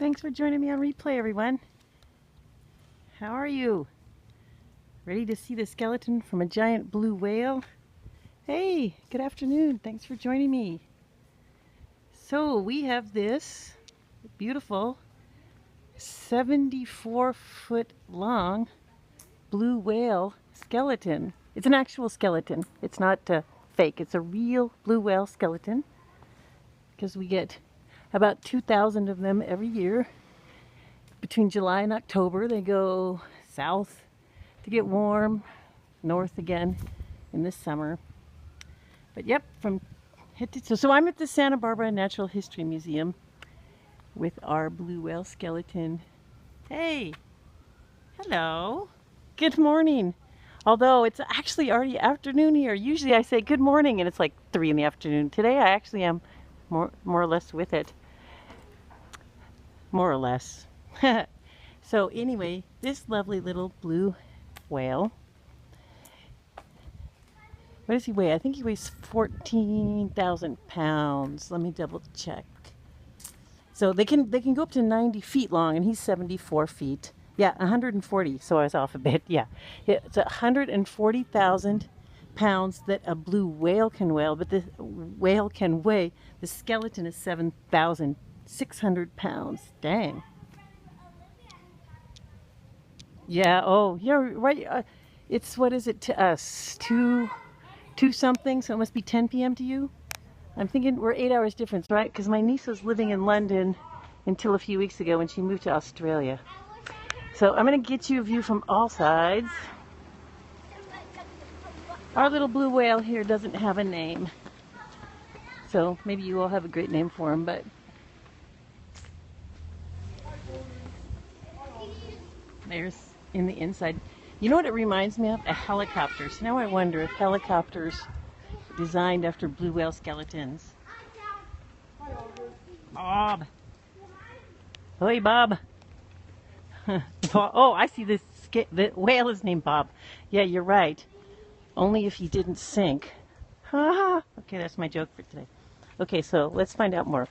Thanks for joining me on replay, everyone. How are you? Ready to see the skeleton from a giant blue whale? Hey, good afternoon. Thanks for joining me. So we have this beautiful 74-foot long blue whale skeleton. It's an actual skeleton. It's not fake. It's a real blue whale skeleton because we get about 2,000 of them every year. Between July and October, they go south to get warm, north again in the summer. But yep, from head to toe. So I'm at the Santa Barbara Natural History Museum with our blue whale skeleton. Hey, hello, good morning. Although it's actually already afternoon here. Usually I say good morning and it's like 3 in the afternoon. Today I actually am more or less with it. More or less. So anyway, this lovely little blue whale. What does he weigh? I think he weighs 14,000 pounds. Let me double check. So they can go up to 90 feet long, and he's 74 feet. Yeah, 140. So I was off a bit. Yeah, it's 140,000 pounds that a blue whale can weigh, but the whale can weigh. The skeleton is 7,600 pounds. Dang. Yeah, oh, yeah, right. It's, what is it to us? 2 something, so it must be 10 p.m. to you? I'm thinking we're 8 hours difference, right? Because my niece was living in London until a few weeks ago when she moved to Australia. So I'm going to get you a view from all sides. Our little blue whale here doesn't have a name. So maybe you all have a great name for him, but there's in the inside. You know what it reminds me of? A helicopter. So now I wonder if helicopters are designed after blue whale skeletons. Bob. Hey, Bob. Oh, I see this. The whale is named Bob. Yeah, you're right. Only if he didn't sink. Okay, that's my joke for today. Okay, so let's find out more.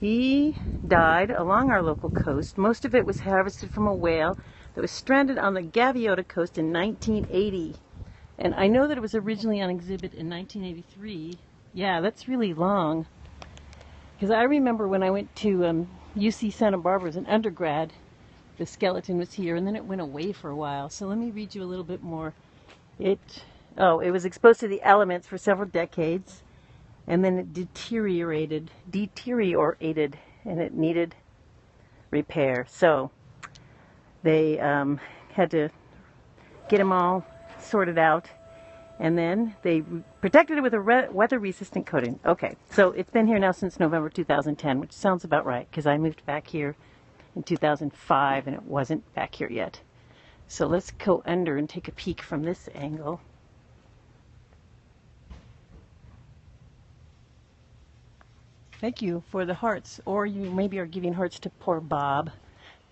He died along our local coast. Most of it was harvested from a whale that was stranded on the Gaviota coast in 1980. And I know that it was originally on exhibit in 1983. Yeah, that's really long. Because I remember when I went to UC Santa Barbara as an undergrad, the skeleton was here, and then it went away for a while. So let me read you a little bit more. It was exposed to the elements for several decades, and then it deteriorated, and it needed repair. So they had to get them all sorted out, and then they protected it with a weather-resistant coating. Okay, so it's been here now since November 2010, which sounds about right, because I moved back here in 2005, and it wasn't back here yet. So let's go under and take a peek from this angle. Thank you for the hearts, or you maybe are giving hearts to poor Bob,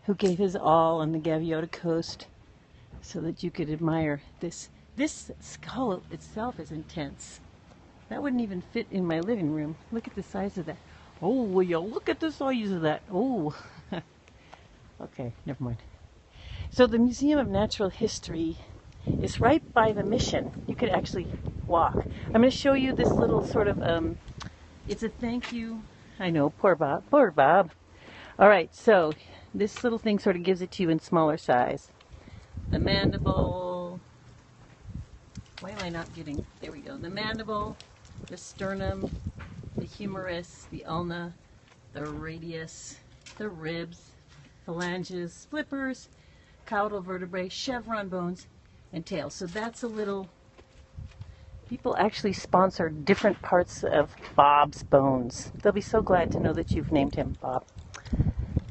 who gave his all on the Gaviota coast so that you could admire this. This skull itself is intense. That wouldn't even fit in my living room. Look at the size of that. Oh, will you look at the size of that? Oh. Okay, never mind. So the Museum of Natural History is right by the Mission. You could actually walk. I'm going to show you this little sort of, it's a thank you. I know, poor Bob, poor Bob. All right, so this little thing sort of gives it to you in smaller size. The mandible. Why am I not getting, there we go. The mandible, the sternum, the humerus, the ulna, the radius, the ribs, phalanges, flippers, caudal vertebrae, chevron bones, and tail. So that's a little, people actually sponsor different parts of Bob's bones. They'll be so glad to know that you've named him Bob.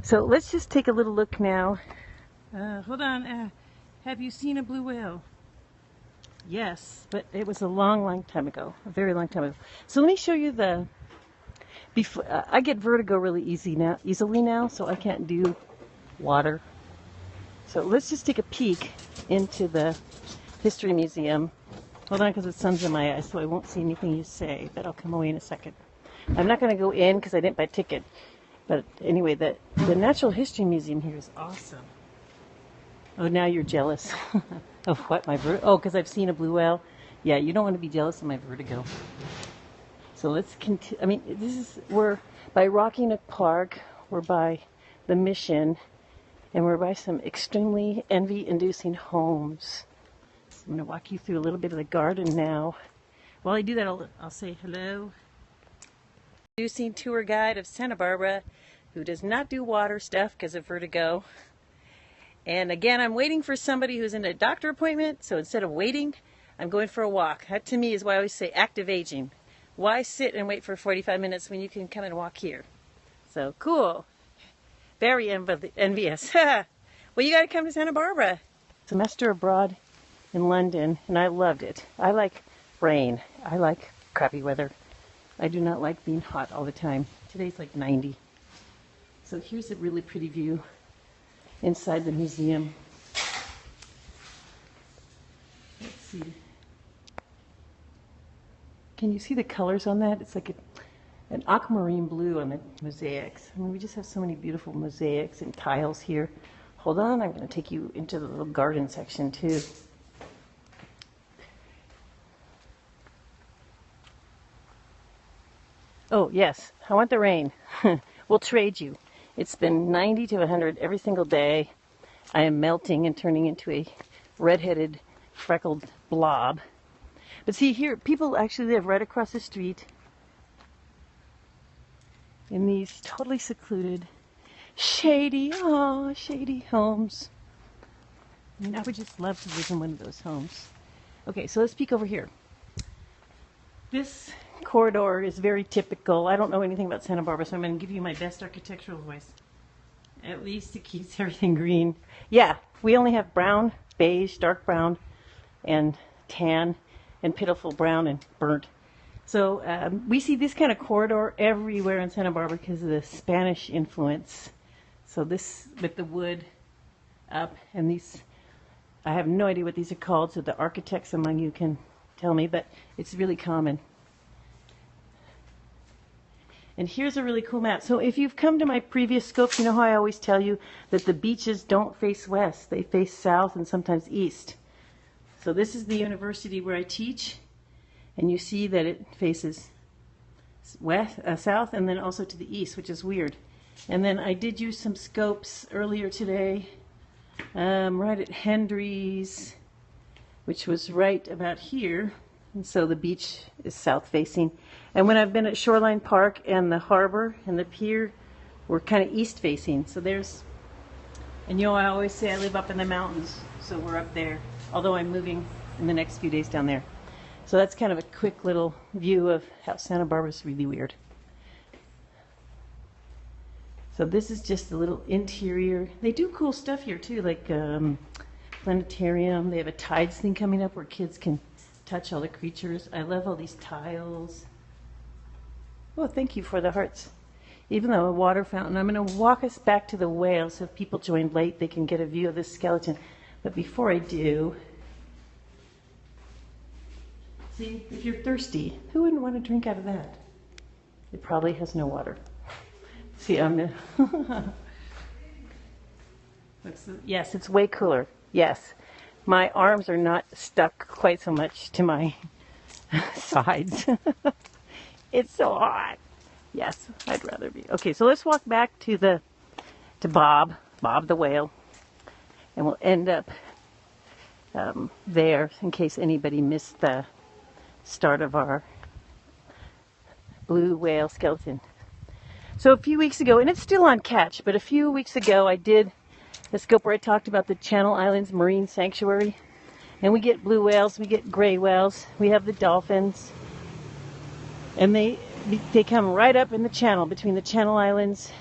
So let's just take a little look now. Hold on. Have you seen a blue whale? Yes, but it was a long time ago. A very long time ago. So let me show you the, I get vertigo really easily now, so I can't do water. So let's just take a peek into the History Museum. Hold on, because the sun's in my eyes, so I won't see anything you say, but I'll come away in a second. I'm not going to go in because I didn't buy a ticket. But anyway, the Natural History Museum here is awesome. Oh, now you're jealous of what my vertigo? Oh, because I've seen a blue whale. Yeah, you don't want to be jealous of my vertigo. So let's continue. I mean, we're by Rocky Nook Park, we're by the Mission, and we're by some extremely envy-inducing homes. I'm going to walk you through a little bit of the garden now. While I do that, I'll say hello. Introducing tour guide of Santa Barbara, who does not do water stuff because of vertigo. And again, I'm waiting for somebody who's in a doctor appointment, so instead of waiting, I'm going for a walk. That to me is why I always say active aging. Why sit and wait for 45 minutes when you can come and walk here? So cool. Very envious. Well, you got to come to Santa Barbara. Semester abroad in London, and I loved it. I like rain. I like crappy weather. I do not like being hot all the time. Today's like 90. So here's a really pretty view inside the museum. Let's see. Can you see the colors on that? It's like an aquamarine blue on the mosaics. I mean, we just have so many beautiful mosaics and tiles here. Hold on, I'm going to take you into the little garden section too. Oh, yes, I want the rain. We'll trade you. It's been 90 to 100 every single day. I am melting and turning into a redheaded, freckled blob. But see here, people actually live right across the street in these totally secluded, shady homes. I mean, I would just love to live in one of those homes. Okay, so let's peek over here. This corridor is very typical. I don't know anything about Santa Barbara, so I'm going to give you my best architectural voice. At least it keeps everything green. Yeah, we only have brown, beige, dark brown, and tan, and pitiful brown and burnt. So we see this kind of corridor everywhere in Santa Barbara because of the Spanish influence. So this with the wood up, and these, I have no idea what these are called, so the architects among you can tell me, but it's really common. And here's a really cool map. So if you've come to my previous scopes, you know how I always tell you that the beaches don't face west. They face south and sometimes east. So this is the university where I teach, and you see that it faces west, south, and then also to the east, which is weird. And then I did use some scopes earlier today, right at Hendry's, which was right about here. And so the beach is south facing. And when I've been at Shoreline Park and the harbor and the pier, we're kind of east facing. So there's, and you know, I always say I live up in the mountains, so we're up there, although I'm moving in the next few days down there. So that's kind of a quick little view of how Santa Barbara's really weird. So this is just a little interior. They do cool stuff here too, like planetarium. They have a tides thing coming up where kids can touch all the creatures. I love all these tiles. Oh, thank you for the hearts. Even though a water fountain. I'm going to walk us back to the whale, so if people join late, they can get a view of this skeleton. But before I do, see, if you're thirsty, who wouldn't want to drink out of that? It probably has no water. See, yes, it's way cooler. Yes, my arms are not stuck quite so much to my sides. It's so hot. Yes, I'd rather be. Okay, so let's walk back to Bob the whale, and we'll end up there in case anybody missed the start of our blue whale skeleton. So a few weeks ago, and it's still on catch, but a few weeks ago I did a scope where I talked about the Channel Islands Marine Sanctuary. And we get blue whales, we get gray whales, we have the dolphins. And they come right up in the channel, between the Channel Islands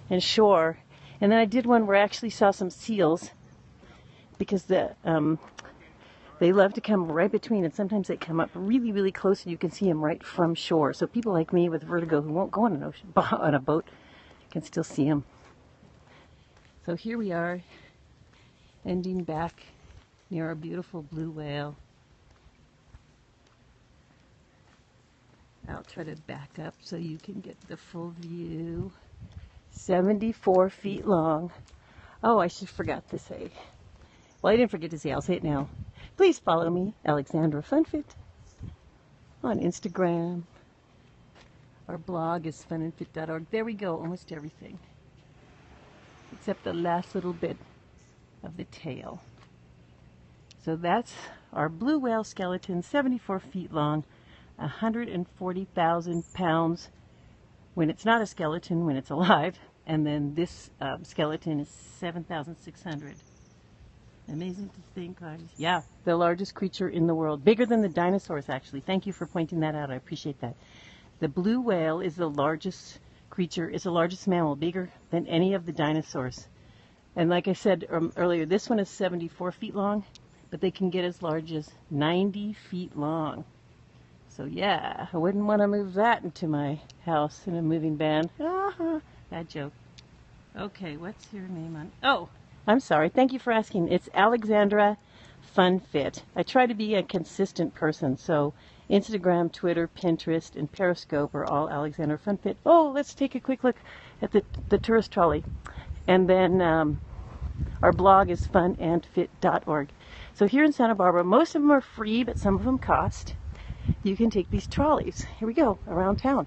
and shore. And then I did one where I actually saw some seals, because they love to come right between, and sometimes they come up really, really close, and you can see them right from shore. So people like me with vertigo who won't go on on a boat can still see them. So here we are, ending back near our beautiful blue whale. I'll try to back up so you can get the full view. 74 feet long. Oh, I forgot to say. Well, I didn't forget to say. I'll say it now. Please follow me, AlexandraFunFit, on Instagram. Our blog is funandfit.org. There we go, almost everything. Except the last little bit of the tail. So that's our blue whale skeleton, 74 feet long, 140,000 pounds when it's not a skeleton, when it's alive. And then this skeleton is 7,600. Amazing to think, guys. Yeah, the largest creature in the world. Bigger than the dinosaurs, actually. Thank you for pointing that out. I appreciate that. The blue whale is the largest creature, is the largest mammal, bigger than any of the dinosaurs. And like I said earlier, this one is 74 feet long, but they can get as large as 90 feet long. So yeah, I wouldn't want to move that into my house in a moving van. Bad joke. Okay, what's your name on? Oh, I'm sorry. Thank you for asking. It's AlexandraFunFit. I try to be a consistent person, so Instagram, Twitter, Pinterest, and Periscope are all AlexandraFunFit. Oh, let's take a quick look at the tourist trolley. And then our blog is funandfit.org. So here in Santa Barbara, most of them are free, but some of them cost. You can take these trolleys. Here we go, around town.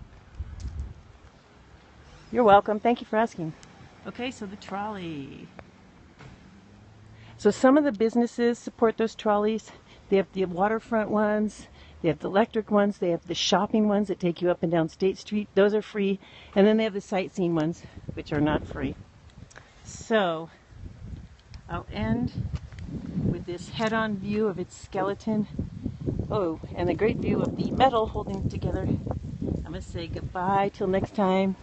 You're welcome. Thank you for asking. Okay, so the trolley. So some of the businesses support those trolleys. They have the waterfront ones. They have the electric ones. They have the shopping ones that take you up and down State Street. Those are free. And then they have the sightseeing ones, which are not free. So I'll end with this head-on view of its skeleton. Oh, and a great view of the metal holding it together. I'm going to say goodbye till next time.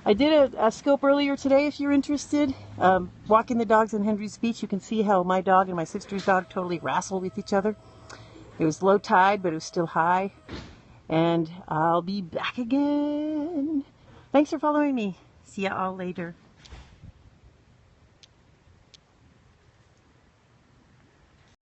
I did a scope earlier today if you're interested. Walking the dogs in Henry's Beach, you can see how my dog and my sister's dog totally wrestle with each other. It was low tide, but it was still high. And I'll be back again. Thanks for following me. See ya all later.